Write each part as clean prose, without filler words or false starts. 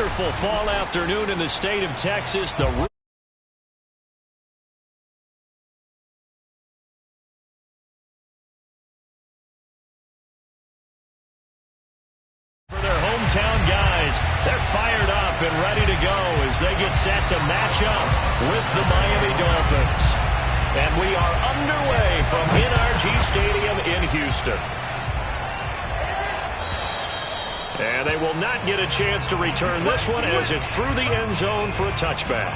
wonderful fall afternoon in the state of Texas. For their hometown guys, they're fired up and ready to go as they get set to match up with the Miami Dolphins. And we are underway from NRG Stadium in Houston. And they will not get a chance to return this one as it's through the end zone for a touchback.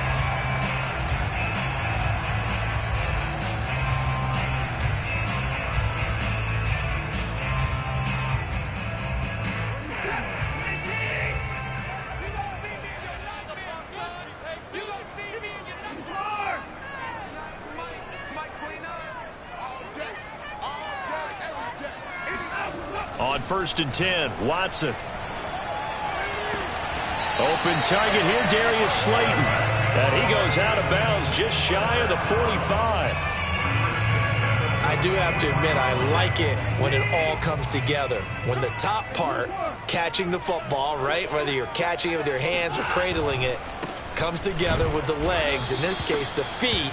On 1st and 10, Watson. Open target here, Darius Slayton. And he goes out of bounds just shy of the 45. I do have to admit, I like it when it all comes together. When the top part, catching the football, right, whether you're catching it with your hands or cradling it, comes together with the legs, in this case the feet,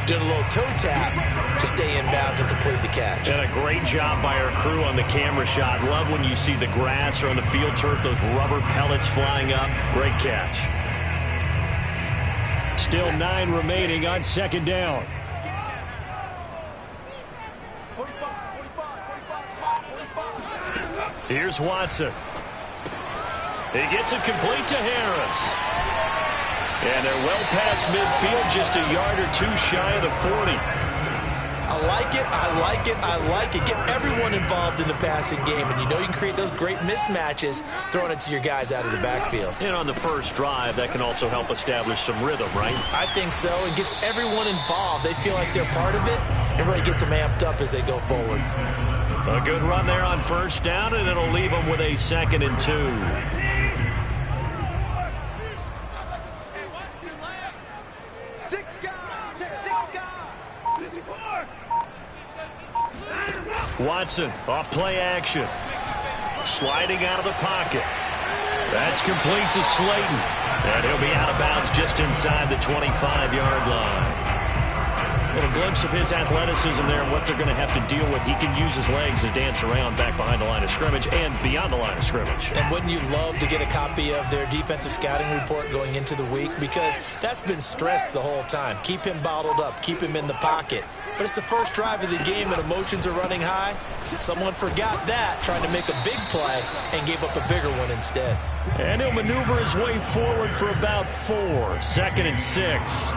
doing a little toe tap to stay in bounds and complete the catch. And a great job by our crew on the camera shot. Love when you see the grass or on the field turf, those rubber pellets flying up. Great catch. Still 9 remaining on 2nd down. Here's Watson. He gets it complete to Harris. And they're well past midfield, just a yard or two shy of the 40. I like it, I like it, I like it. Get everyone involved in the passing game, and you know you can create those great mismatches throwing it to your guys out of the backfield. And on the first drive, that can also help establish some rhythm, right? I think so. It gets everyone involved. They feel like they're part of it, and really gets them amped up as they go forward. A good run there on 1st down, and it'll leave them with a 2nd and 2. Watson off play action. Sliding out of the pocket. That's complete to Slayton. And he'll be out of bounds just inside the 25-yard line. A little glimpse of his athleticism there and what they're going to have to deal with. He can use his legs to dance around back behind the line of scrimmage and beyond the line of scrimmage. And wouldn't you love to get a copy of their defensive scouting report going into the week? Because that's been stressed the whole time. Keep him bottled up. Keep him in the pocket. But it's the first drive of the game and emotions are running high. Someone forgot that, trying to make a big play, and gave up a bigger one instead. And he'll maneuver his way forward for about 4. 2nd and 6.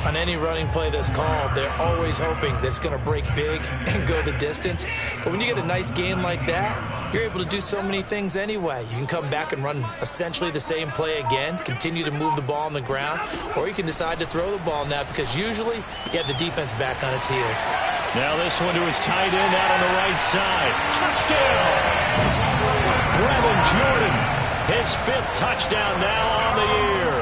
On any running play that's called, they're always hoping that it's going to break big and go the distance. But when you get a nice game like that, you're able to do so many things anyway. You can come back and run essentially the same play again, continue to move the ball on the ground, or you can decide to throw the ball now because usually you have the defense back on its heels. Now this one to his tight end out on the right side. Touchdown! Brevin Jordan, his 5th touchdown now on the year.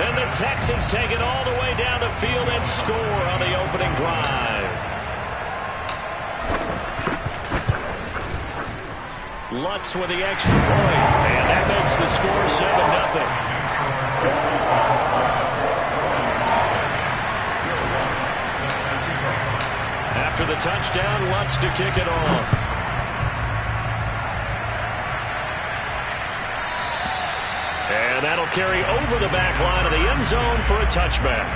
And the Texans take it all the way down the field and score on the opening drive. Lutz with the extra point, and that makes the score 7-0. After the touchdown, Lutz to kick it off. And that'll carry over the back line of the end zone for a touchback.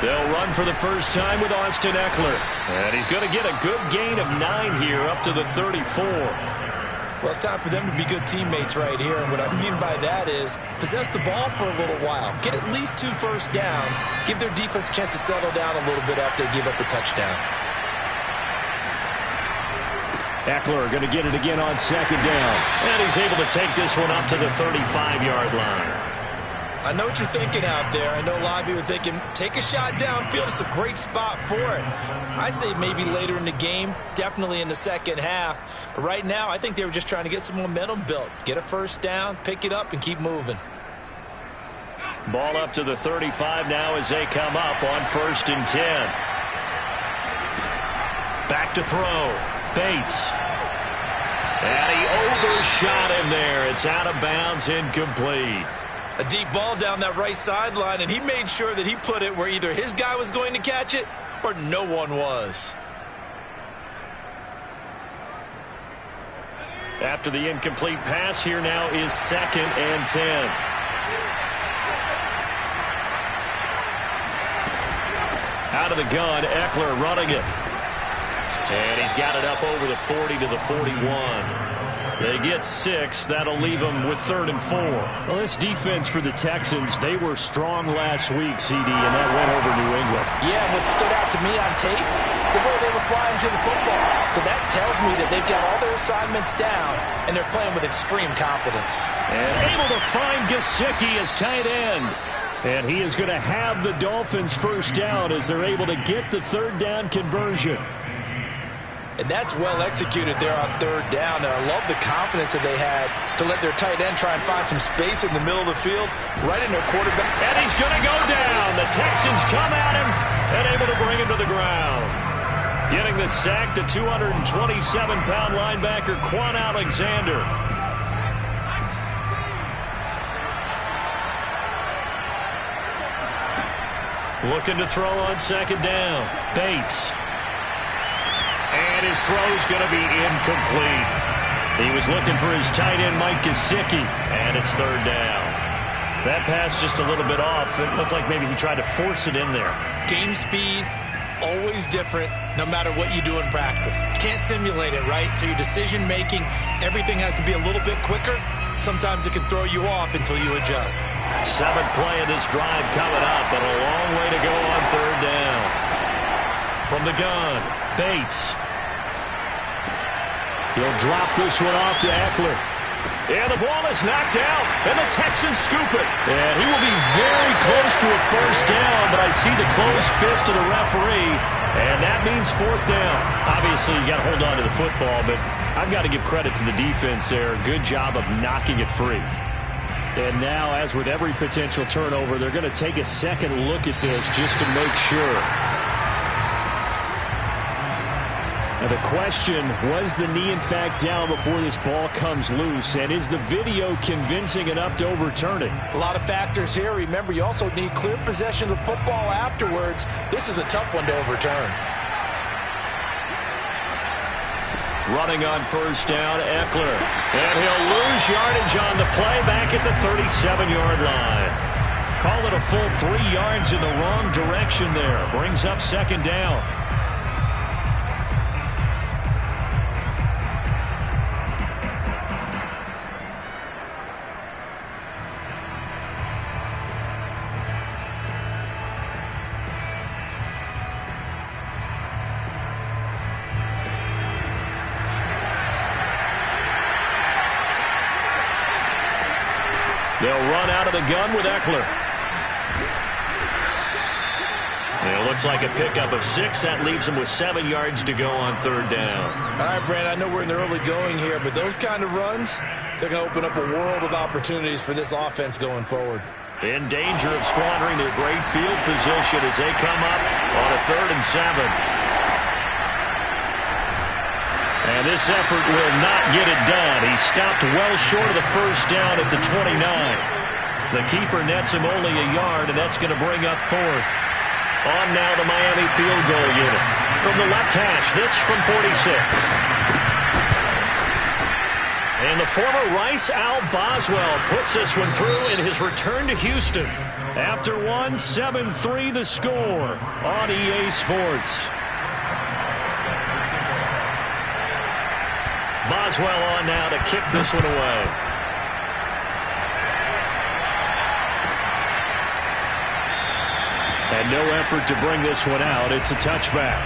They'll run for the first time with Austin Eckler. And he's going to get a good gain of 9 here up to the 34. Well, it's time for them to be good teammates right here. And what I mean by that is possess the ball for a little while. Get at least 2 first downs. Give their defense a chance to settle down a little bit after they give up the touchdown. Eckler going to get it again on 2nd down. And he's able to take this one up to the 35-yard line. I know what you're thinking out there. I know a lot of you are thinking, take a shot downfield. It's a great spot for it. I'd say maybe later in the game, definitely in the second half. But right now, I think they were just trying to get some momentum built. Get a first down, pick it up, and keep moving. Ball up to the 35 now as they come up on 1st and 10. Back to throw. Bates. And he overshot him there. It's out of bounds, incomplete. A deep ball down that right sideline, and he made sure that he put it where either his guy was going to catch it or no one was. After the incomplete pass, here now is 2nd and 10. Out of the gun, Eckler running it. And he's got it up over the 40 to the 41. They get 6. That'll leave them with 3rd and 4. Well, this defense for the Texans, they were strong last week, CD, and that went over New England. Yeah, what stood out to me on tape, the way they were flying to the football. So that tells me that they've got all their assignments down, and they're playing with extreme confidence. And able to find Gesicki as tight end. And he is going to have the Dolphins first down as they're able to get the 3rd down conversion. And that's well executed there on 3rd down. And I love the confidence that they had to let their tight end try and find some space in the middle of the field, right in their quarterback. And he's going to go down. The Texans come at him and able to bring him to the ground. Getting the sack, the 227-pound linebacker, Quan Alexander. Looking to throw on 2nd down. Bates. And his throw's going to be incomplete. He was looking for his tight end, Mike Gesicki, and it's 3rd down. That pass just a little bit off. It looked like maybe he tried to force it in there. Game speed, always different, no matter what you do in practice. Can't simulate it, right? So your decision-making, everything has to be a little bit quicker. Sometimes it can throw you off until you adjust. 7th play of this drive coming up, and a long way to go on 3rd down. From the gun, Bates. He'll drop this one off to Eckler. And the ball is knocked out, and the Texans scoop it. And he will be very close to a first down, but I see the closed fist of the referee, and that means 4th down. Obviously, you got to hold on to the football, but I've got to give credit to the defense there. Good job of knocking it free. And now, as with every potential turnover, they're going to take a second look at this just to make sure. Now the question, was the knee in fact down before this ball comes loose? And is the video convincing enough to overturn it? A lot of factors here. Remember, you also need clear possession of football afterwards. This is a tough one to overturn. Running on 1st down, Eckler. And he'll lose yardage on the play back at the 37-yard line. Call it a full 3 yards in the wrong direction there. Brings up 2nd down. They'll run out of the gun with Eckler. And it looks like a pickup of 6. That leaves them with 7 yards to go on 3rd down. All right, Brand, I know we're in the early going here, but those kind of runs, they're going to open up a world of opportunities for this offense going forward. In danger of squandering their great field position as they come up on a 3rd and 7. And this effort will not get it done. He stopped well short of the first down at the 29. The keeper nets him only a yard, and that's going to bring up 4th. On now the Miami field goal unit. From the left hash, this from 46. And the former Rice Al Boswell puts this one through in his return to Houston. After one, 7-3 the score on EA Sports. Boswell on now to kick this one away. And no effort to bring this one out. It's a touchback.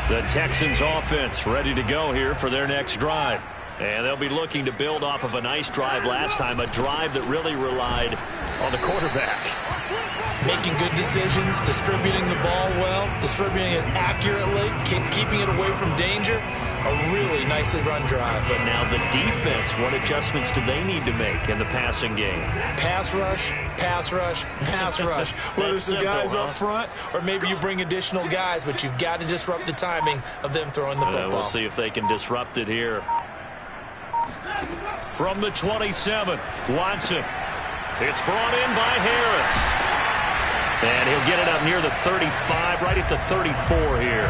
The Texans offense ready to go here for their next drive. And they'll be looking to build off of a nice drive last time, a drive that really relied on the quarterback. Making good decisions, distributing the ball well, distributing it accurately, keeping it away from danger. A really nicely run drive. But now the defense, what adjustments do they need to make in the passing game? Pass rush, pass rush, pass rush. Whether it's the guys up front or maybe you bring additional guys, but you've got to disrupt the timing of them throwing the football. We'll see if they can disrupt it here. From the 27, Watson. It's brought in by Harris. And he'll get it up near the 35, right at the 34 here.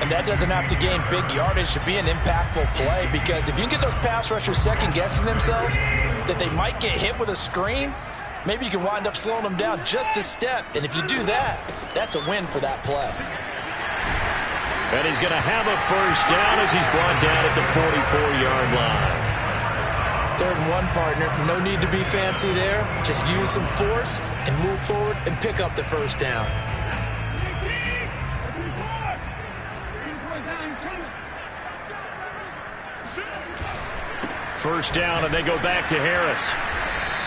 And that doesn't have to gain big yardage to be an impactful play, because if you can get those pass rushers second-guessing themselves that they might get hit with a screen, maybe you can wind up slowing them down just a step. And if you do that, that's a win for that play. And he's going to have a first down as he's brought down at the 44-yard line. 3rd and 1, partner. No need to be fancy there. Just use some force and move forward and pick up the first down. First down, and they go back to Harris.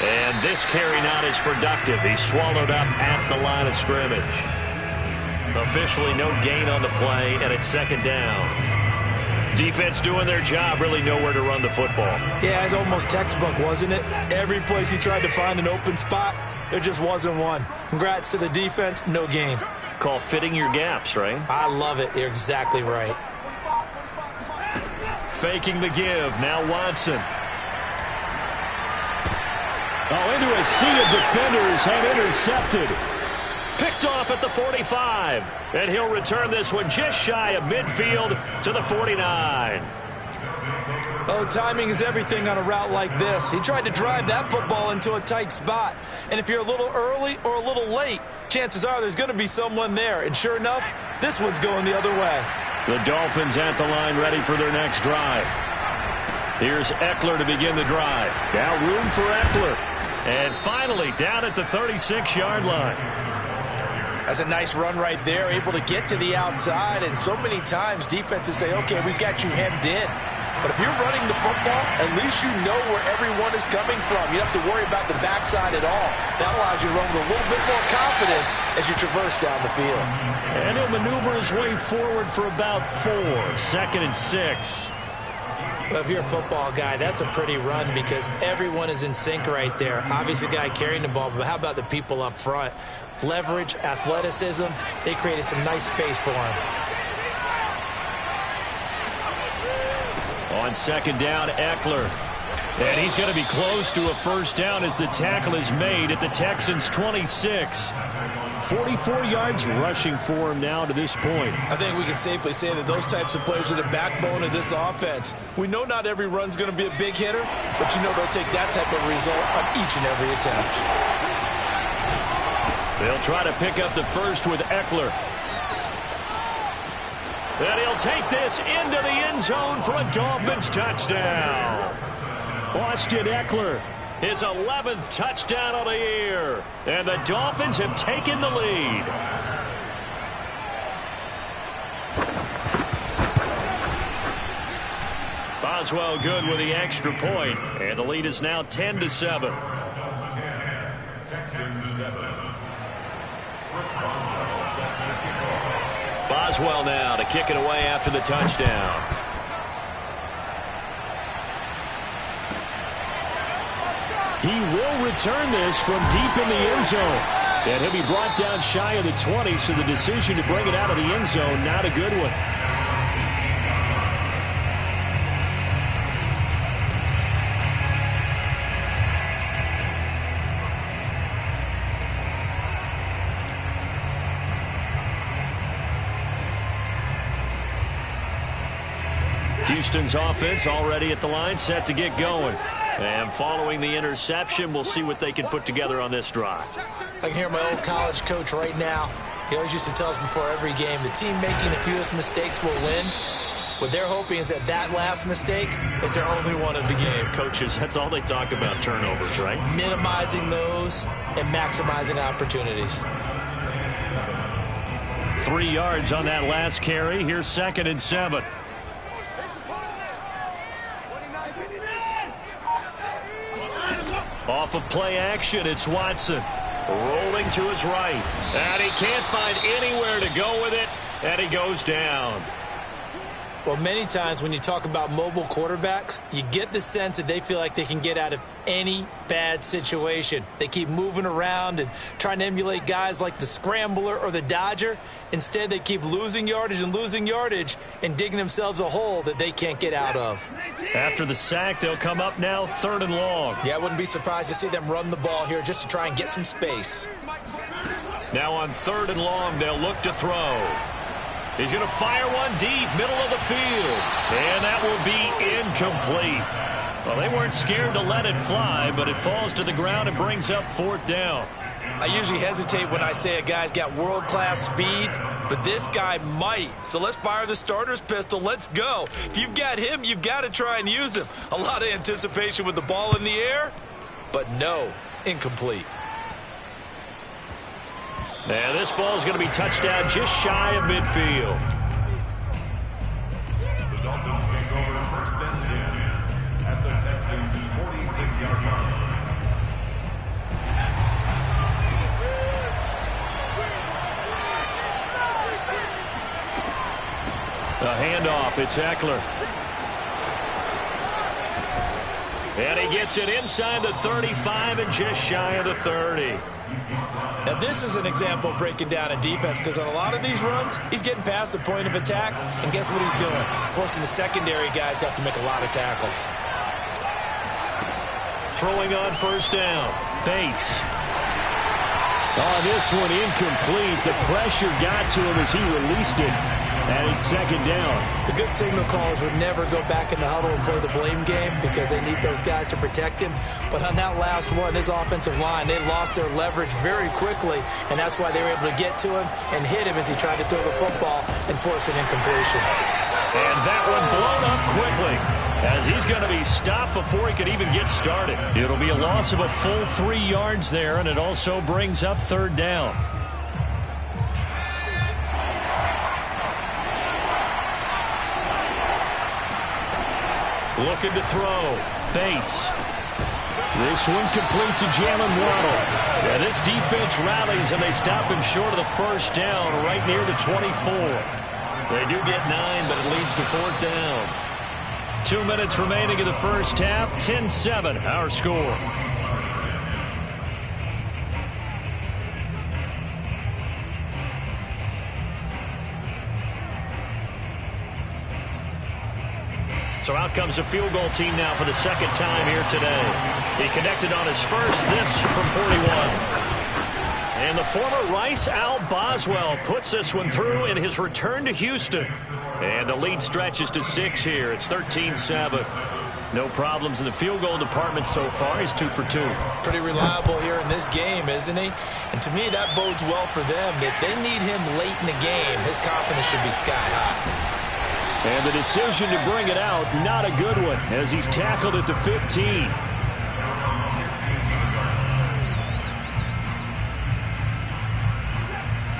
And this carry not as productive. He's swallowed up at the line of scrimmage. Officially no gain on the play, and it's 2nd down. Defense doing their job, really nowhere to run the football. Yeah, it's almost textbook, wasn't it? Every place he tried to find an open spot, there just wasn't one. Congrats to the defense, no gain. Call fitting your gaps, right? I love it. You're exactly right. Faking the give, now Watson. Oh, into a sea of defenders and intercepted. Picked off at the 45. And he'll return this one just shy of midfield to the 49. Oh, timing is everything on a route like this. He tried to drive that football into a tight spot. And if you're a little early or a little late, chances are there's going to be someone there. And sure enough, this one's going the other way. The Dolphins at the line ready for their next drive. Here's Eckler to begin the drive. Now room for Eckler. And finally down at the 36-yard line. That's a nice run right there, able to get to the outside. And so many times defenses say, okay, we've got you hemmed in. But if you're running the football, at least you know where everyone is coming from. You don't have to worry about the backside at all. That allows you to run with a little bit more confidence as you traverse down the field. And he'll maneuver his way forward for about 4. 2nd and 6. Well, if you're a football guy, that's a pretty run because everyone is in sync right there. Obviously, the guy carrying the ball, but how about the people up front? Leverage, athleticism, they created some nice space for him. On 2nd down, Eckler. And he's going to be close to a first down as the tackle is made at the Texans' 26. 44 yards rushing for him now to this point. I think we can safely say that those types of players are the backbone of this offense. We know not every run's going to be a big hitter, but you know they'll take that type of result on each and every attempt. They'll try to pick up the first with Eckler. And he'll take this into the end zone for a Dolphins touchdown. Austin Eckler, his 11th touchdown of the year. And the Dolphins have taken the lead. Boswell good with the extra point, and the lead is now 10-7. Boswell now to kick it away after the touchdown. He will return this from deep in the end zone. And he'll be brought down shy of the 20, so the decision to bring it out of the end zone, not a good one. Houston's offense already at the line, set to get going. And following the interception, we'll see what they can put together on this drive. I can hear my old college coach right now. He always used to tell us before every game, the team making the fewest mistakes will win. What they're hoping is that that last mistake is their only one of the game. Coaches, that's all they talk about, turnovers, right? Minimizing those and maximizing opportunities. 3 yards on that last carry. Here's 2nd and 7. Off of play action, it's Watson. Rolling to his right. And he can't find anywhere to go with it. And he goes down. Well, many times when you talk about mobile quarterbacks, you get the sense that they feel like they can get out of any bad situation. They keep moving around and trying to emulate guys like the Scrambler or the Dodger. Instead, they keep losing yardage and digging themselves a hole that they can't get out of. After the sack, they'll come up now 3rd and long. Yeah, I wouldn't be surprised to see them run the ball here just to try and get some space. Now on 3rd and long, they'll look to throw. He's going to fire one deep, middle of the field. And that will be incomplete. Well, they weren't scared to let it fly, but it falls to the ground and brings up 4th down. I usually hesitate when I say a guy's got world-class speed, but this guy might. So let's fire the starter's pistol. Let's go. If you've got him, you've got to try and use him. A lot of anticipation with the ball in the air, but no, incomplete. Now this ball is going to be touchdown just shy of midfield. The Dolphins take over 1st and 10 at the Texans' 46-yard line. A handoff, it's Eckler. And he gets it inside the 35 and just shy of the 30. Now, this is an example of breaking down a defense because on a lot of these runs, he's getting past the point of attack, and guess what he's doing? Forcing the secondary guys to have to make a lot of tackles. Throwing on 1st down, Bates. Oh, this one incomplete. The pressure got to him as he released it. And it's 2nd down. The good signal callers would never go back in the huddle and play the blame game because they need those guys to protect him. But on that last one, his offensive line, they lost their leverage very quickly, and that's why they were able to get to him and hit him as he tried to throw the football and force an incompletion. And that one blown up quickly as he's going to be stopped before he could even get started. It'll be a loss of a full 3 yards there, and it also brings up 3rd down. Looking to throw. Bates. This one complete to Jalen Waddle. Yeah, this defense rallies, and they stop him short of the 1st down right near the 24. They do get 9, but it leads to 4th down. 2 minutes remaining in the 1st half. 10-7, our score. So out comes a field goal team now for the 2nd time here today. He connected on his first, this from 41. And the former Rice Al Boswell puts this one through in his return to Houston. And the lead stretches to 6 here. It's 13-7. No problems in the field goal department so far. He's 2 for 2. Pretty reliable here in this game, isn't he? And to me, that bodes well for them. If they need him late in the game, his confidence should be sky high. And the decision to bring it out, not a good one, as he's tackled at the 15.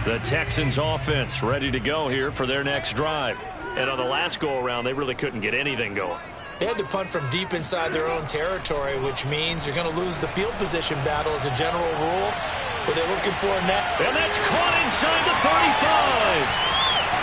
The Texans offense ready to go here for their next drive. And on the last go-around, they really couldn't get anything going. They had to punt from deep inside their own territory, which means you're going to lose the field position battle as a general rule. But they're looking for a net. And that's caught inside the 35.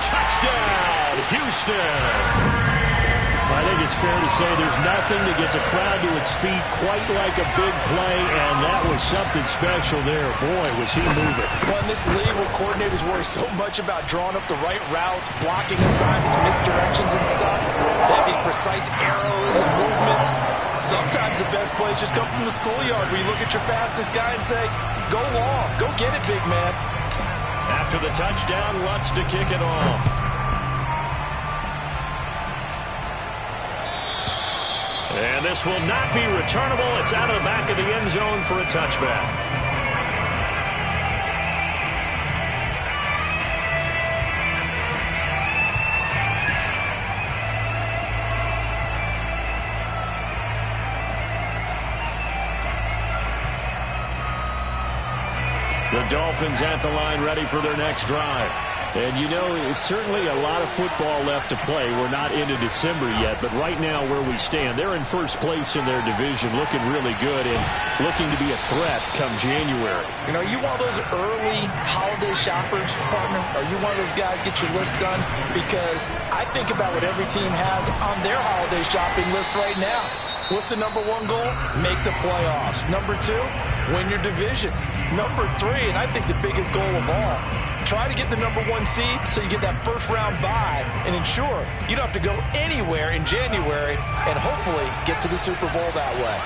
Touchdown, Houston. I think it's fair to say there's nothing that gets a crowd to its feet quite like a big play, and that was something special there. Boy, was he moving. Well, in this league where coordinators worry so much about drawing up the right routes, blocking assignments, misdirections and stuff, they have these precise arrows and movements. Sometimes the best plays just come from the schoolyard where you look at your fastest guy and say, go long, go get it, big man. After the touchdown, Lutz to kick it off. And this will not be returnable. It's out of the back of the end zone for a touchback. The Dolphins at the line ready for their next drive. And, you know, it's certainly a lot of football left to play. We're not into December yet, but right now where we stand, they're in first place in their division, looking really good and looking to be a threat come January. You know, you one of those early holiday shoppers, partner? Are you one of those guys get your list done? Because I think about what every team has on their holiday shopping list right now. What's the number one goal? Make the playoffs. Number two, win your division. Number three, and I think the biggest goal of all, try to get the number one seed so you get that first round bye and ensure you don't have to go anywhere in January and hopefully get to the Super Bowl that way.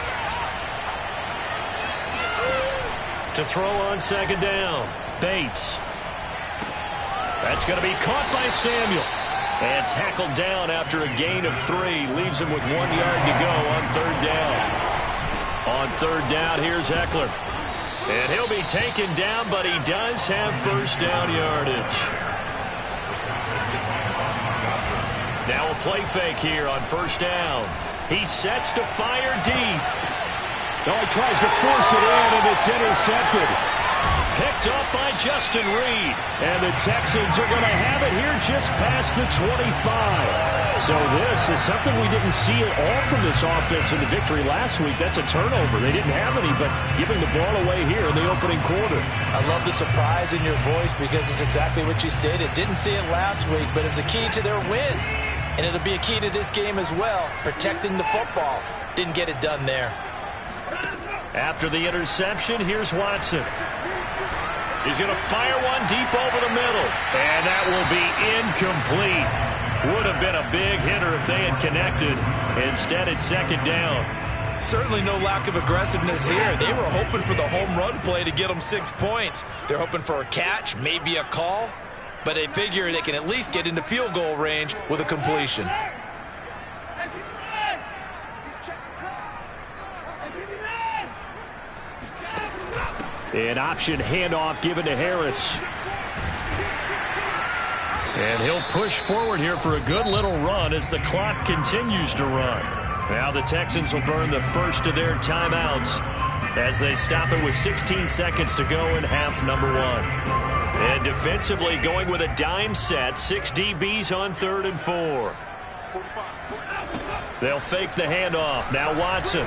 To throw on second down, Bates. That's going to be caught by Samuel. And tackled down after a gain of 3. Leaves him with 1 yard to go on third down. On third down, here's Eckler. And he'll be taken down, but he does have first down yardage. Now a play fake here on first down. He sets to fire deep. Oh, he tries to force it in, and it's intercepted. Picked up by Justin Reed. And the Texans are going to have it here just past the 25. So this is something we didn't see at all from this offense in the victory last week. That's a turnover. They didn't have any, but giving the ball away here in the opening quarter. I love the surprise in your voice because it's exactly what you stated. Didn't see it last week, but it's a key to their win. And it'll be a key to this game as well, protecting the football. Didn't get it done there. After the interception, here's Watson. He's going to fire one deep over the middle. And that will be incomplete. Would have been a big hitter if they had connected. Instead, it's second down. Certainly no lack of aggressiveness here. They were hoping for the home run play to get them 6 points. They're hoping for a catch, maybe a call. But they figure they can at least get into field goal range with a completion. An option handoff given to Harris. And he'll push forward here for a good little run as the clock continues to run. Now the Texans will burn the first of their timeouts as they stop it with 16 seconds to go in half number 1. And defensively going with a dime set, 6 DBs on 3rd and 4. They'll fake the handoff. Now Watson.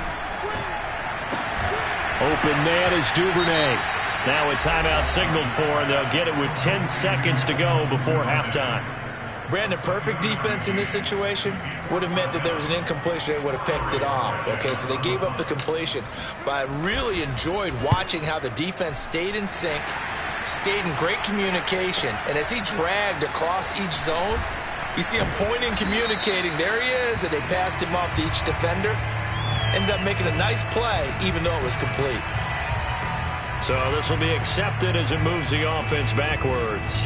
Open man is Duvernay. Now a timeout signaled for, and they'll get it with 10 seconds to go before halftime. Brandon, perfect defense in this situation would have meant that there was an incompletion. They would have picked it off. Okay, so they gave up the completion. But I really enjoyed watching how the defense stayed in sync, stayed in great communication. And as he dragged across each zone, you see him pointing, communicating. There he is, and they passed him off to each defender. Ended up making a nice play, even though it was complete. So this will be accepted as it moves the offense backwards.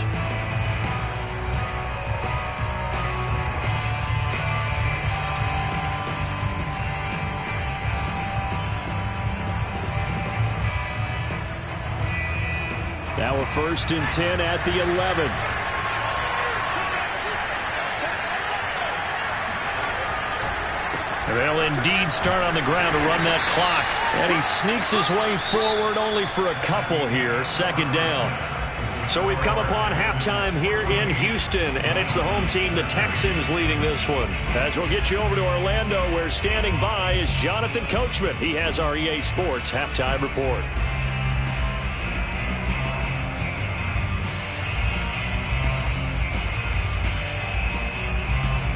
Now a 1st and 10 at the 11. They'll indeed start on the ground to run that clock. And he sneaks his way forward only for a couple here. Second down. So we've come upon halftime here in Houston. And it's the home team, the Texans, leading this one. As we'll get you over to Orlando, where standing by is Jonathan Coachman. He has our EA Sports halftime report.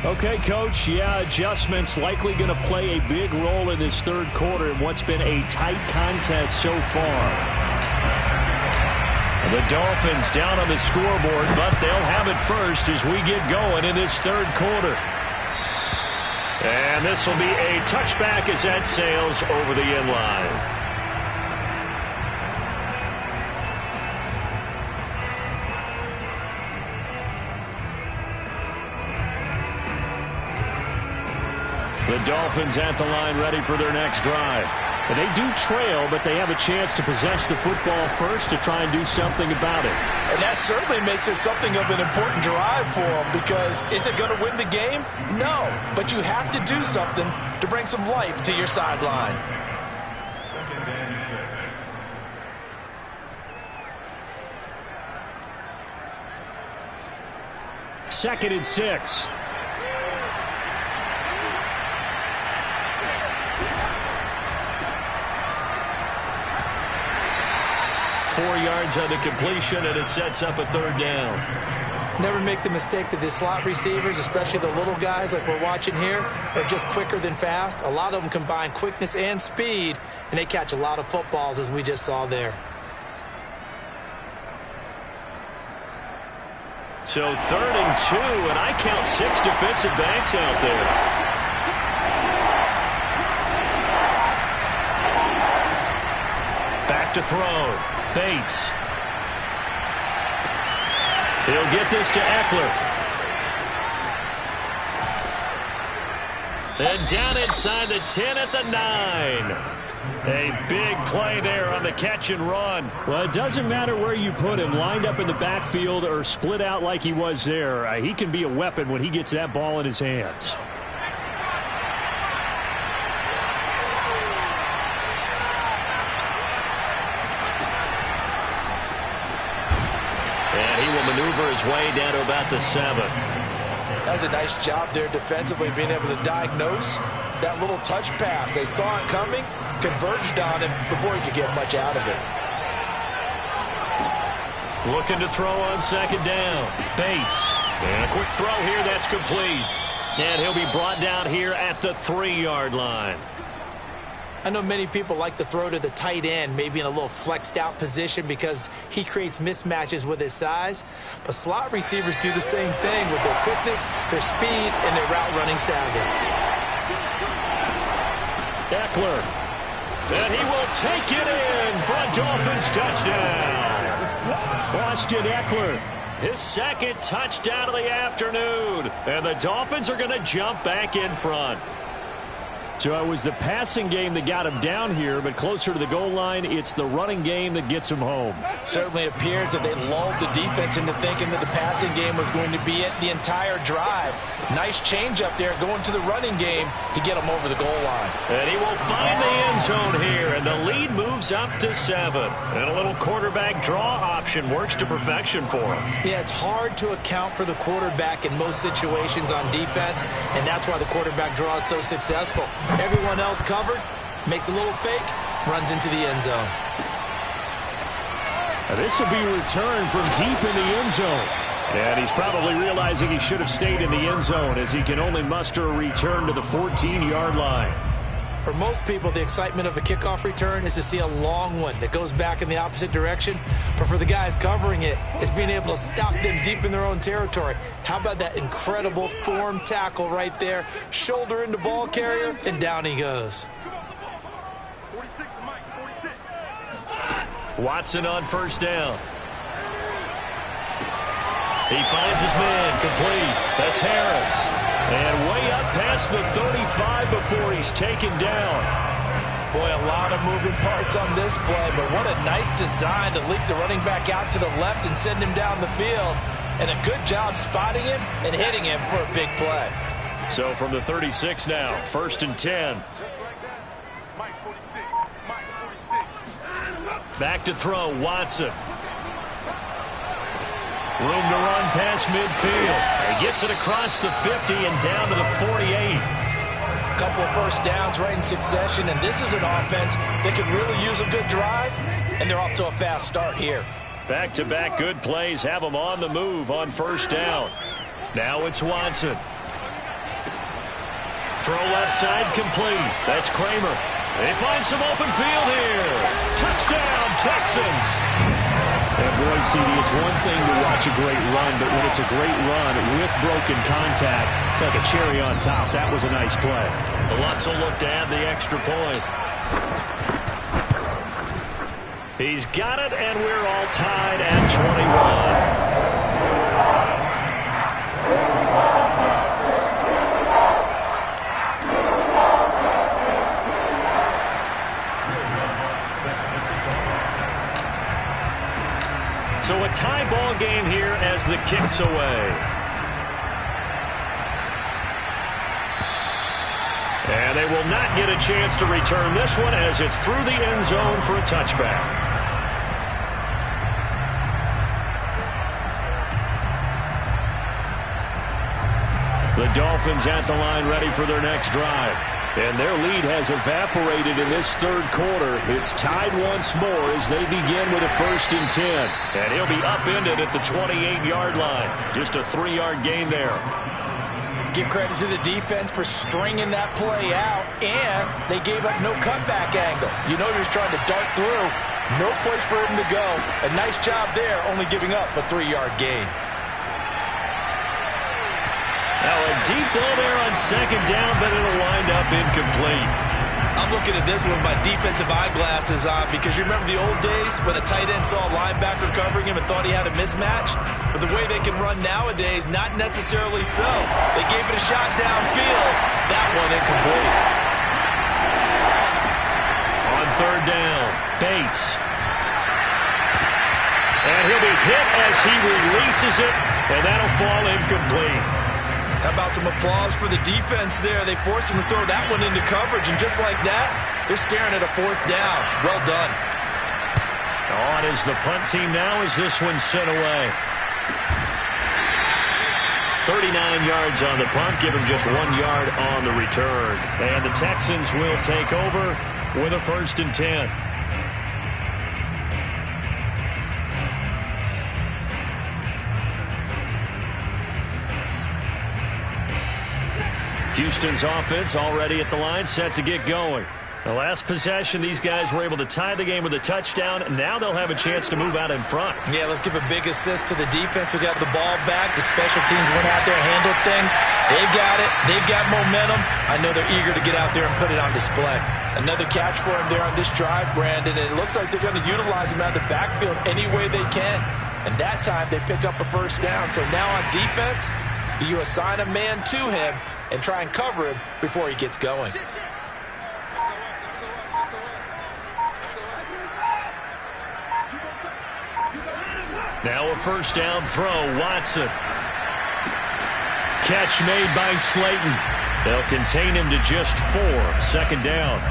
Okay, Coach, adjustments likely going to play a big role in this third quarter in what's been a tight contest so far. The Dolphins down on the scoreboard, but they'll have it first as we get going in this third quarter. And this will be a touchback as that sails over the end line. The Dolphins at the line ready for their next drive. And they do trail, but they have a chance to possess the football first to try and do something about it. And that certainly makes it something of an important drive for them, because is it going to win the game? No, but you have to do something to bring some life to your sideline. 2nd and 6. 2nd and 6. Four yards on the completion, and it sets up a 3rd down. Never make the mistake that the slot receivers, especially the little guys like we're watching here, are just quicker than fast. A lot of them combine quickness and speed, and they catch a lot of footballs, as we just saw there. So 3rd and 2, and I count 6 defensive backs out there. Back to throw. Bates. He'll get this to Eckler. And down inside the 10 at the 9. A big play there on the catch and run. Well, it doesn't matter where you put him, lined up in the backfield or split out like he was there. He can be a weapon when he gets that ball in his hands. And he will maneuver his way down to about the 7. That's a nice job there defensively, being able to diagnose that little touch pass. They saw it coming, converged on him before he could get much out of it. Looking to throw on 2nd down. Bates. And a quick throw here, that's complete. And he'll be brought down here at the 3-yard line. I know many people like to throw to the tight end, maybe in a little flexed out position because he creates mismatches with his size. But slot receivers do the same thing with their quickness, their speed, and their route running savvy. Eckler. And he will take it in for a Dolphins touchdown. Austin Eckler. His 2nd touchdown of the afternoon. And the Dolphins are going to jump back in front. So it was the passing game that got him down here, but closer to the goal line, it's the running game that gets him home. Certainly appears that they lulled the defense into thinking that the passing game was going to be it the entire drive. Nice change up there going to the running game to get him over the goal line. And he will find the end zone here, and the lead moves up to 7. And a little quarterback draw option works to perfection for him. Yeah, it's hard to account for the quarterback in most situations on defense, and that's why the quarterback draw is so successful. Everyone else covered, makes a little fake, runs into the end zone. Now this will be returned from deep in the end zone. And he's probably realizing he should have stayed in the end zone as he can only muster a return to the 14-yard line. For most people, the excitement of a kickoff return is to see a long one that goes back in the opposite direction. But for the guys covering it, it's being able to stop them deep in their own territory. How about that incredible form tackle right there? Shoulder into ball carrier, and down he goes. Watson on 1st down. He finds his man, complete. That's Harris. And way up past the 35 before he's taken down. Boy, a lot of moving parts on this play, but what a nice design to leak the running back out to the left and send him down the field. And a good job spotting him and hitting him for a big play. So from the 36 now, 1st and 10. Back to throw, Watson. Room to run past midfield. He gets it across the 50 and down to the 48. A couple of first downs right in succession, and this is an offense that could really use a good drive, and they're off to a fast start here. Back-to-back good plays have them on the move on 1st down. Now it's Watson. Throw left side complete. That's Kramer. They find some open field here. Touchdown, Texans. And boy, CD, it's one thing to watch a great run, but when it's a great run with broken contact, it's like a cherry on top. That was a nice play. Lutz will look to add the extra point. He's got it, and we're all tied at 21. So a tie ball game here as the kick's away. And they will not get a chance to return this one as it's through the end zone for a touchback. The Dolphins at the line ready for their next drive. And their lead has evaporated in this third quarter. It's tied once more as they begin with a 1st and 10. And he'll be upended at the 28-yard line. Just a 3-yard gain there. Give credit to the defense for stringing that play out, and they gave up no cutback angle. You know you're just trying to dart through. No place for him to go. A nice job there, only giving up a 3-yard gain. Now a deep ball there on 2nd down, but it'll wind up incomplete. I'm looking at this one with my defensive eyeglasses on because you remember the old days when a tight end saw a linebacker covering him and thought he had a mismatch? But the way they can run nowadays, not necessarily so. They gave it a shot downfield. That one incomplete. On 3rd down, Bates. And he'll be hit as he releases it, and that'll fall incomplete. How about some applause for the defense there? They forced him to throw that one into coverage, and just like that, they're staring at a 4th down. Well done. On is the punt team now as this one's sent away. 39 yards on the punt, give him just 1 yard on the return. And the Texans will take over with a 1st and 10. Houston's offense already at the line, set to get going. The last possession, these guys were able to tie the game with a touchdown, and now they'll have a chance to move out in front. Yeah, let's give a big assist to the defense who got the ball back. The special teams went out there and handled things. They've got it. They've got momentum. I know they're eager to get out there and put it on display. Another catch for him there on this drive, Brandon, and it looks like they're going to utilize him out of the backfield any way they can. And that time they pick up a 1st down. So now on defense, do you assign a man to him and try and cover him before he gets going? Now a 1st down throw, Watson. Catch made by Slayton. They'll contain him to just 4. 2nd down.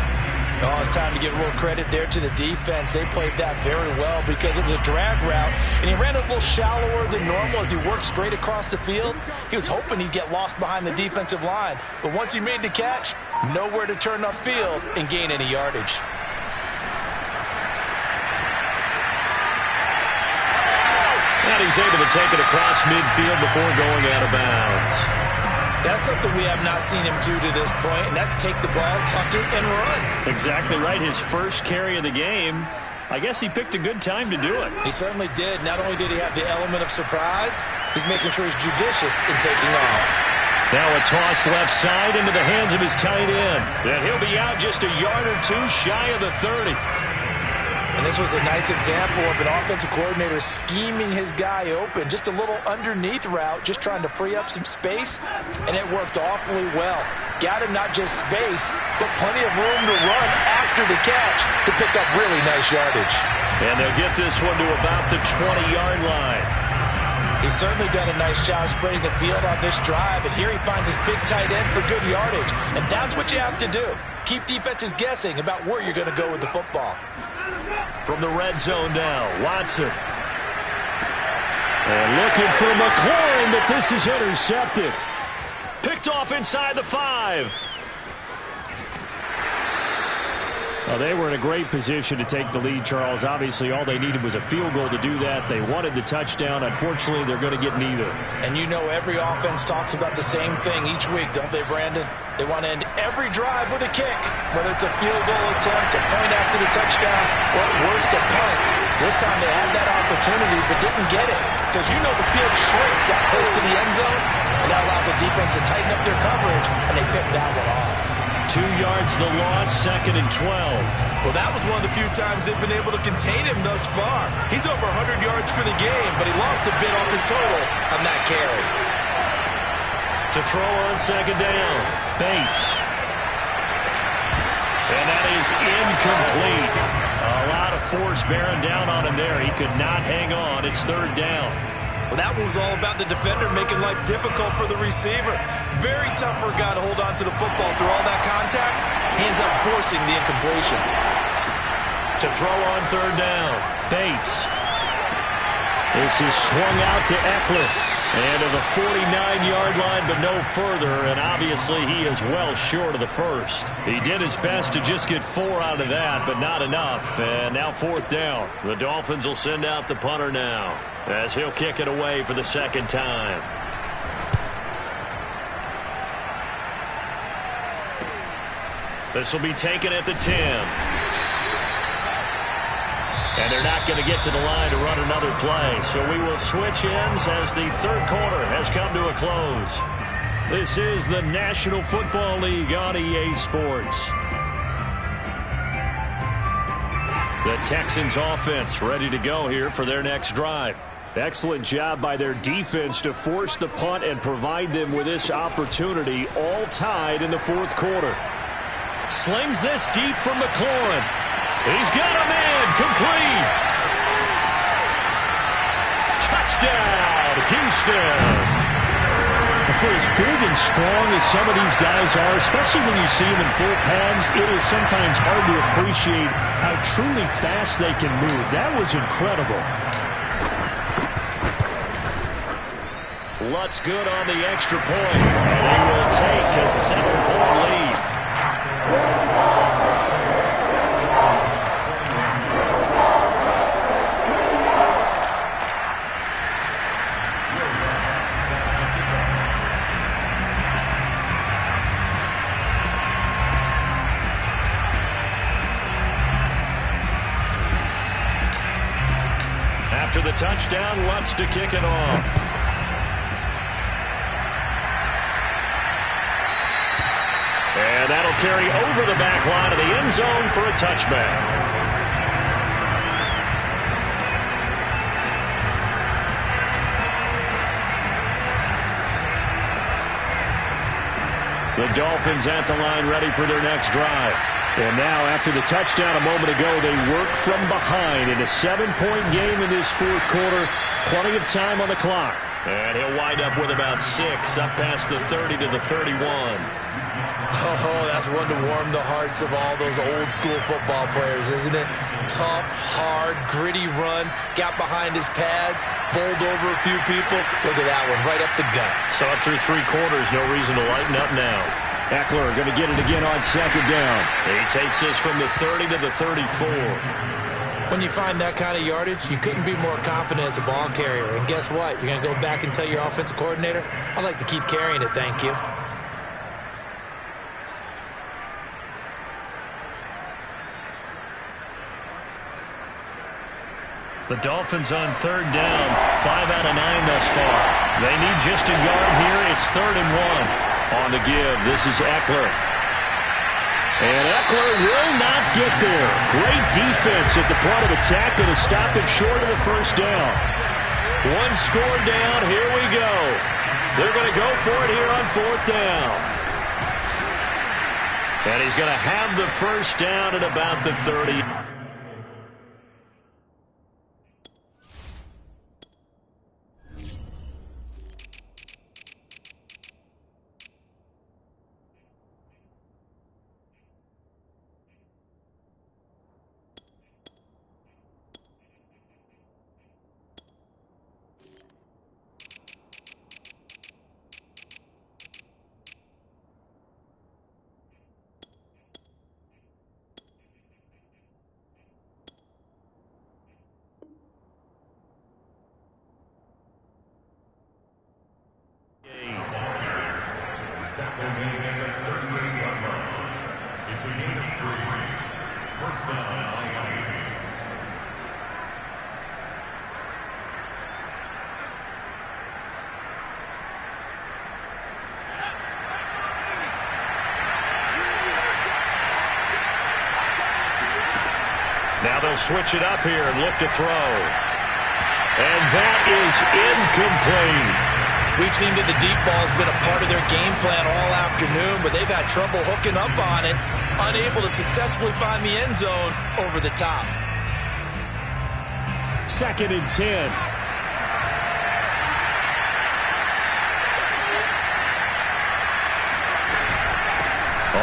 Oh, it's time to give a little credit there to the defense. They played that very well because it was a drag route, and he ran a little shallower than normal as he worked straight across the field. He was hoping he'd get lost behind the defensive line, but once he made the catch, nowhere to turn upfield and gain any yardage. And he's able to take it across midfield before going out of bounds. That's something we have not seen him do to this point, and that's take the ball, tuck it, and run. Exactly right. His first carry of the game. I guess he picked a good time to do it. He certainly did. Not only did he have the element of surprise, he's making sure he's judicious in taking off. Now a toss left side into the hands of his tight end. And he'll be out just a yard or 2 shy of the 30. And this was a nice example of an offensive coordinator scheming his guy open. Just a little underneath route, just trying to free up some space, and it worked awfully well. Got him not just space, but plenty of room to run after the catch to pick up really nice yardage. And they'll get this one to about the 20-yard line. He's certainly done a nice job spreading the field on this drive, and here he finds his big tight end for good yardage. And that's what you have to do. Keep defenses guessing about where you're going to go with the football. From the red zone now, Watson. And looking for McLaurin, but this is intercepted. Picked off inside the 5. Well, they were in a great position to take the lead, Charles. Obviously, all they needed was a field goal to do that. They wanted the touchdown. Unfortunately, they're going to get neither. And you know every offense talks about the same thing each week, don't they, Brandon? They want to end every drive with a kick, whether it's a field goal attempt, a point after the touchdown, or at worst, a punt. This time they had that opportunity but didn't get it because you know the field shrinks that close to the end zone, and that allows the defense to tighten up their coverage, and they picked that one off. 2 yards the loss, 2nd and 12. Well, that was one of the few times they've been able to contain him thus far. He's over 100 yards for the game, but he lost a bit off his total on that carry. To throw on 2nd down, Bates. And that is incomplete. A lot of force bearing down on him there. He could not hang on. It's 3rd down. Well, that one was all about the defender making life difficult for the receiver. Very tough for a guy to hold on to the football through all that contact. He ends up forcing the incompletion. To throw on 3rd down, Bates. This is swung out to Eckler. And to the 49-yard line, but no further, and obviously he is well short of the first. He did his best to just get 4 out of that, but not enough. And now 4th down. The Dolphins will send out the punter now, as he'll kick it away for the second time. This will be taken at the 10. And they're not going to get to the line to run another play. So we will switch ends as the third quarter has come to a close. This is the National Football League on EA Sports. The Texans offense ready to go here for their next drive. Excellent job by their defense to force the punt and provide them with this opportunity, all tied in the fourth quarter. Slings this deep from McLaurin. He's got a man complete. Touchdown, Houston. For as big and strong as some of these guys are, especially when you see them in full pads, it is sometimes hard to appreciate how truly fast they can move. That was incredible. Lutz good on the extra point. And they will take a 7-point lead. After the touchdown, Lutz to kick it off. And that'll carry over the back line of the end zone for a touchback. The Dolphins at the line ready for their next drive. And now, after the touchdown a moment ago, they work from behind in a 7-point game in this fourth quarter. Plenty of time on the clock. And he'll wind up with about 6 up past the 30 to the 31. Oh, that's one to warm the hearts of all those old school football players, isn't it? Tough, hard, gritty run, got behind his pads, bowled over a few people. Look at that one, right up the gut. So up through 3 quarters, no reason to lighten up now. Eckler going to get it again on second down. He takes this from the 30 to the 34. When you find that kind of yardage, you couldn't be more confident as a ball carrier. And guess what? You're going to go back and tell your offensive coordinator, I'd like to keep carrying it, thank you. The Dolphins on third down, 5 out of 9 thus far. They need just a yard here. It's 3rd and 1. On the give, this is Eckler. And Eckler will not get there. Great defense at the point of attack and to stop him short of the first down. 1 score down, here we go. They're going to go for it here on 4th down. And he's going to have the first down at about the 30. It's a gain of 3. First down, Miami. Now they'll switch it up here and look to throw. And that is incomplete. We've seen that the deep ball's been a part of their game plan all afternoon, but they've had trouble hooking up on it, unable to successfully find the end zone over the top. 2nd and 10.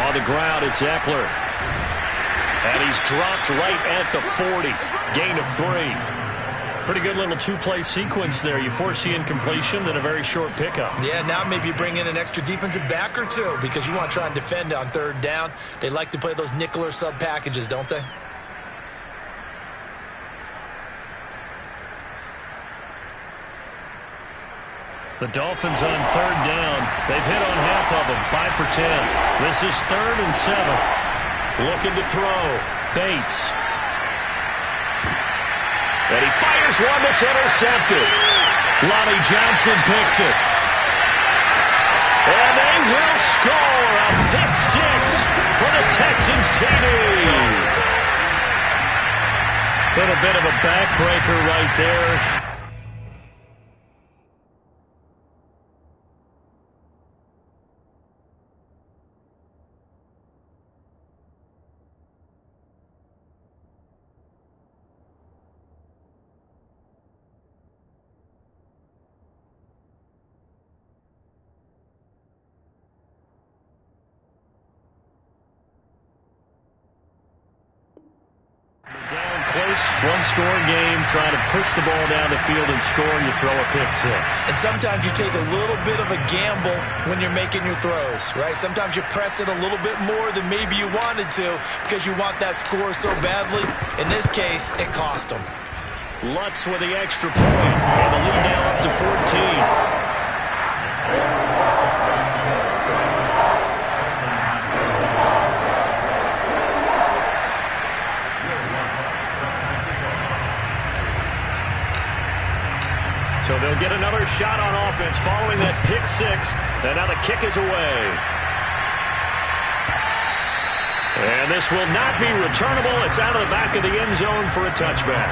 On the ground, it's Eckler. And he's dropped right at the 40. Gain of 3. Pretty good little two-play sequence there. You force the incompletion, then a very short pickup. Yeah, now maybe you bring in an extra defensive back or two because you want to try and defend on third down. They like to play those nickel or sub packages, don't they? The Dolphins on third down. They've hit on half of them, 5 for 10. This is 3rd and 7. Looking to throw. Bates. And he fires one that's intercepted. Lonnie Johnson picks it. And they will score a pick 6 for the Texans TD. Been a bit of a backbreaker right there. Down close, one-score game, trying to push the ball down the field and score, and you throw a pick 6. And sometimes you take a little bit of a gamble when you're making your throws, right? Sometimes you press it a little bit more than maybe you wanted to because you want that score so badly. In this case, it cost them. Lutz with the extra point, and the lead now up to 14. So they'll get another shot on offense following that pick 6. And now the kick is away. And this will not be returnable. It's out of the back of the end zone for a touchback.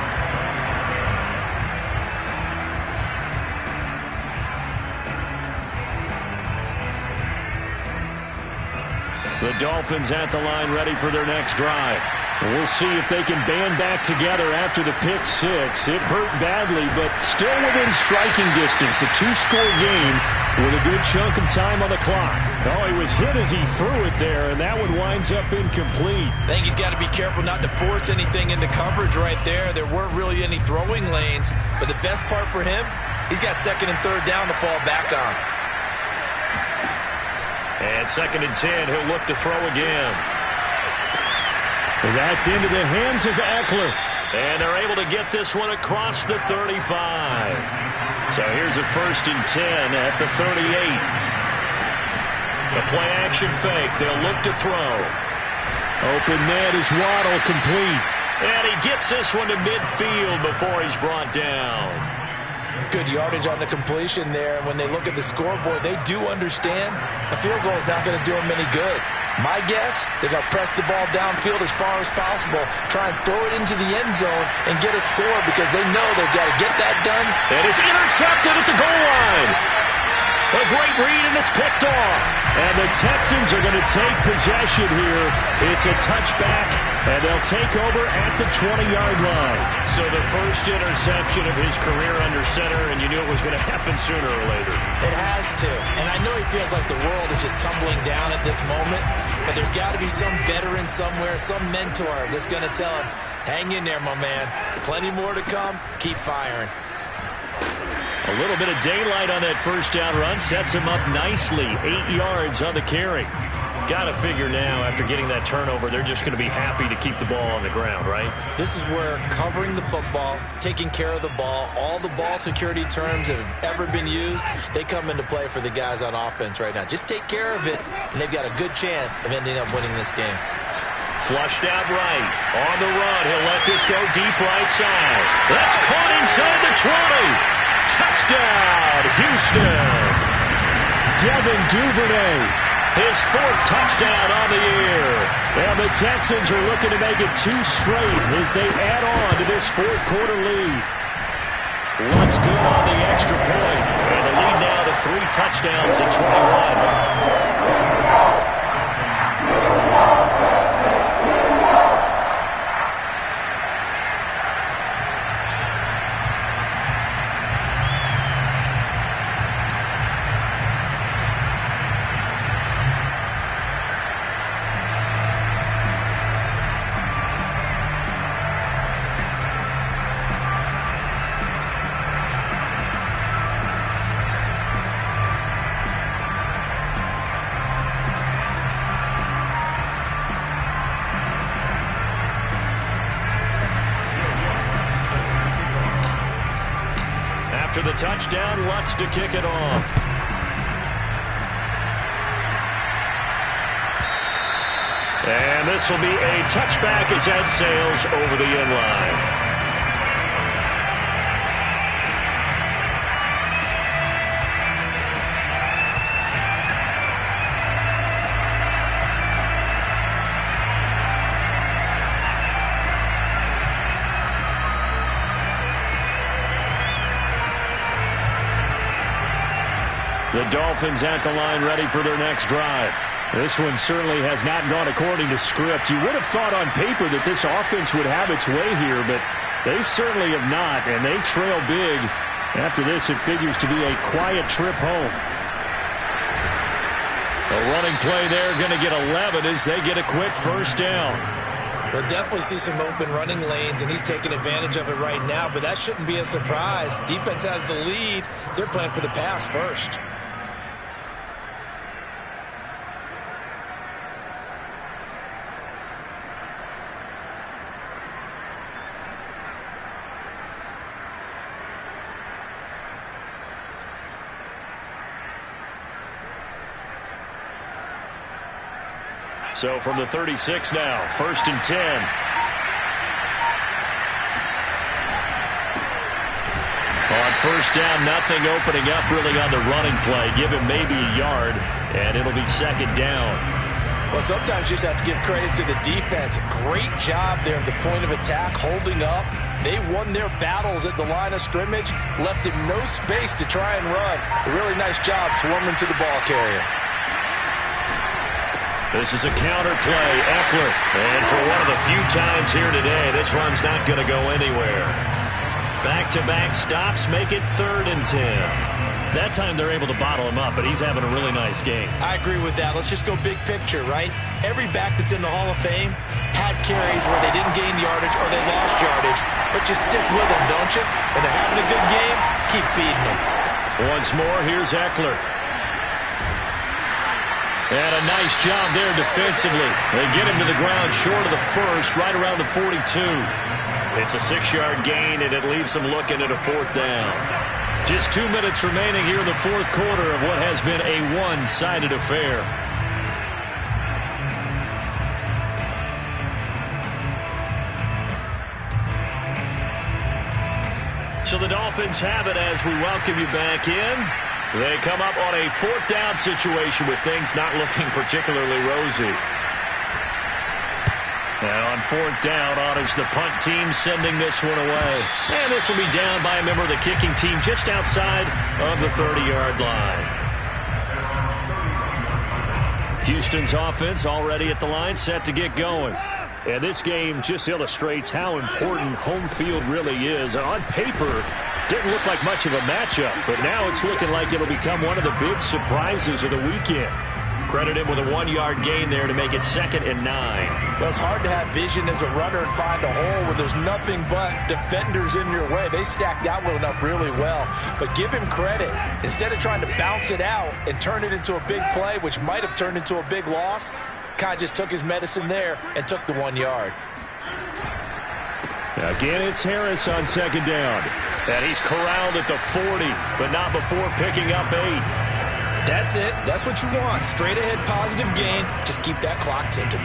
The Dolphins at the line ready for their next drive. We'll see if they can band back together after the pick 6. It hurt badly, but still within striking distance. A 2-score game with a good chunk of time on the clock. Oh, he was hit as he threw it there, and that one winds up incomplete. I think he's got to be careful not to force anything into coverage right there. There weren't really any throwing lanes, but the best part for him, he's got 2nd and 3rd down to fall back on. And 2nd and 10, he'll look to throw again. That's into the hands of Eckler. And they're able to get this one across the 35. So here's a 1st and 10 at the 38. The play action fake. They'll look to throw. Open man is Waddle, complete. And he gets this one to midfield before he's brought down. Good yardage on the completion there. When they look at the scoreboard, they do understand a field goal is not going to do them any good. My guess, they're going to press the ball downfield as far as possible, try and throw it into the end zone and get a score because they know they've got to get that done. And it's intercepted at the goal line. A great read, and it's picked off. And the Texans are going to take possession here. It's a touchback, and they'll take over at the 20-yard line. So the first interception of his career under center, and you knew it was going to happen sooner or later. It has to. And I know he feels like the world is just tumbling down at this moment, but there's got to be some veteran somewhere, some mentor that's going to tell him, hang in there, my man. Plenty more to come. Keep firing. A little bit of daylight on that first down run sets him up nicely. 8 yards on the carry. Got to figure now, after getting that turnover, they're just going to be happy to keep the ball on the ground, right? This is where covering the football, taking care of the ball, all the ball security terms that have ever been used, they come into play for the guys on offense right now. Just take care of it, and they've got a good chance of ending up winning this game. Flushed out right. On the run, he'll let this go deep right side. That's caught inside the 20. Touchdown, Houston. Devin Duvernay. His 4th touchdown on the year. And the Texans are looking to make it 2 straight as they add on to this 4th-quarter lead. Lutz good on the extra point. And the lead now to 3 touchdowns at 21. the touchdown. Lutz to kick it off. And this will be a touchback as that sails over the end line. The Dolphins at the line ready for their next drive. This one certainly has not gone according to script. You would have thought on paper that this offense would have its way here, but they certainly have not, and they trail big. After this, it figures to be a quiet trip home. A running play there, going to get 11 as they get a quick first down. We'll definitely see some open running lanes, and he's taking advantage of it right now, but that shouldn't be a surprise. Defense has the lead. They're playing for the pass first. So from the 36 now, 1st and 10. On first down, nothing opening up really on the running play. Give him maybe a yard, and it'll be 2nd down. Well, sometimes you just have to give credit to the defense. Great job there at the point of attack, holding up. They won their battles at the line of scrimmage, left him no space to try and run. A really nice job swarming to the ball carrier. This is a counter play, Eckler. And for one of the few times here today, this run's not going to go anywhere. Back-to-back stops make it 3rd and 10. That time they're able to bottle him up, but he's having a really nice game. I agree with that. Let's just go big picture, right? Every back that's in the Hall of Fame had carries where they didn't gain yardage or they lost yardage, but you stick with them, don't you? When they're having a good game, keep feeding them. Once more, here's Eckler. And a nice job there defensively. They get him to the ground short of the first, right around the 42. It's a 6-yard gain, and it leaves them looking at a 4th down. Just 2 minutes remaining here in the 4th quarter of what has been a one-sided affair. So the Dolphins have it as we welcome you back in. They come up on a 4th down situation with things not looking particularly rosy. And on 4th down, honors the punt team sending this one away. And this will be down by a member of the kicking team just outside of the 30-yard line. Houston's offense already at the line, set to get going. And this game just illustrates how important home field really is. On paper, didn't look like much of a matchup, but now it's looking like it'll become one of the big surprises of the weekend. Credit him with a 1-yard gain there to make it 2nd and 9. Well, it's hard to have vision as a runner and find a hole when there's nothing but defenders in your way. They stacked that one up really well. But give him credit. Instead of trying to bounce it out and turn it into a big play, which might have turned into a big loss, kind of just took his medicine there and took the 1 yard. Again, it's Harris on 2nd down. And he's corralled at the 40, but not before picking up 8. That's it. That's what you want. Straight ahead positive gain. Just keep that clock ticking.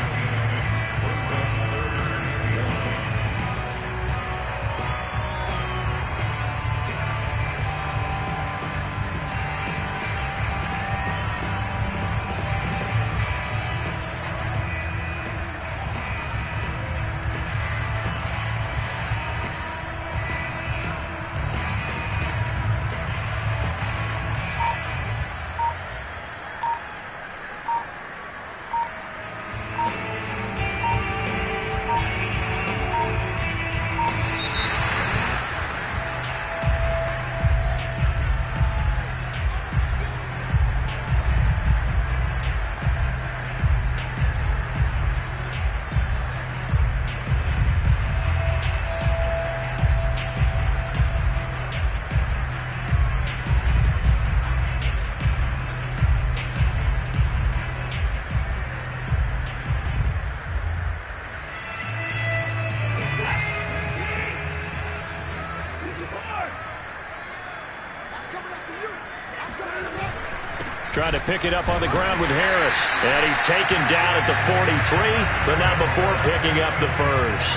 Trying to pick it up on the ground with Harris. And he's taken down at the 43, but not before picking up the first.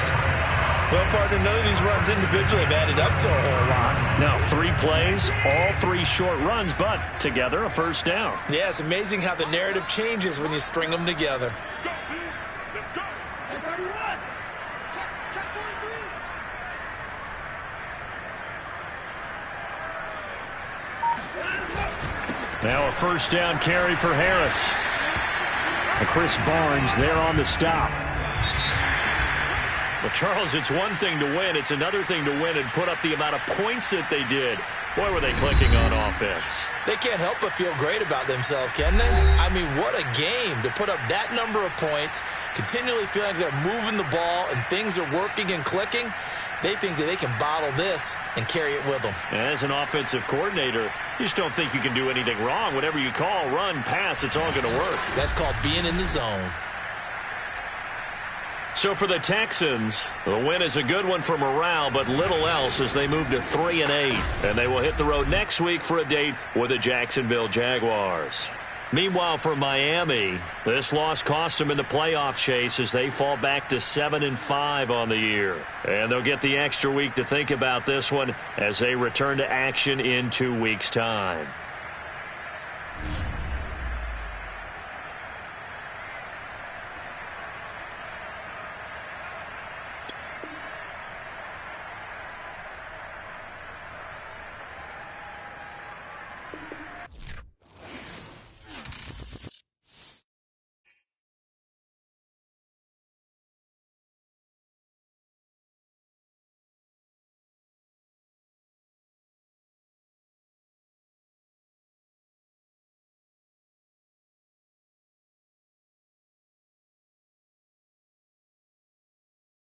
Well, partner, none of these runs individually have added up to a whole lot. Now, 3 plays, all 3 short runs, but together a first down. Yeah, it's amazing how the narrative changes when you string them together. Now a first down carry for Harris. And Chris Barnes there on the stop. Well, Charles, it's one thing to win. It's another thing to win and put up the amount of points that they did. Boy, were they clicking on offense. They can't help but feel great about themselves, can they? I mean, what a game to put up that number of points, continually feeling like they're moving the ball and things are working and clicking. They think that they can bottle this and carry it with them. As an offensive coordinator, you just don't think you can do anything wrong. Whatever you call, run, pass, it's all going to work. That's called being in the zone. So for the Texans, the win is a good one for morale, but little else as they move to 3-8. And they will hit the road next week for a date with the Jacksonville Jaguars. Meanwhile, for Miami, this loss cost them in the playoff chase as they fall back to 7-5 on the year. And they'll get the extra week to think about this one as they return to action in 2 weeks' time.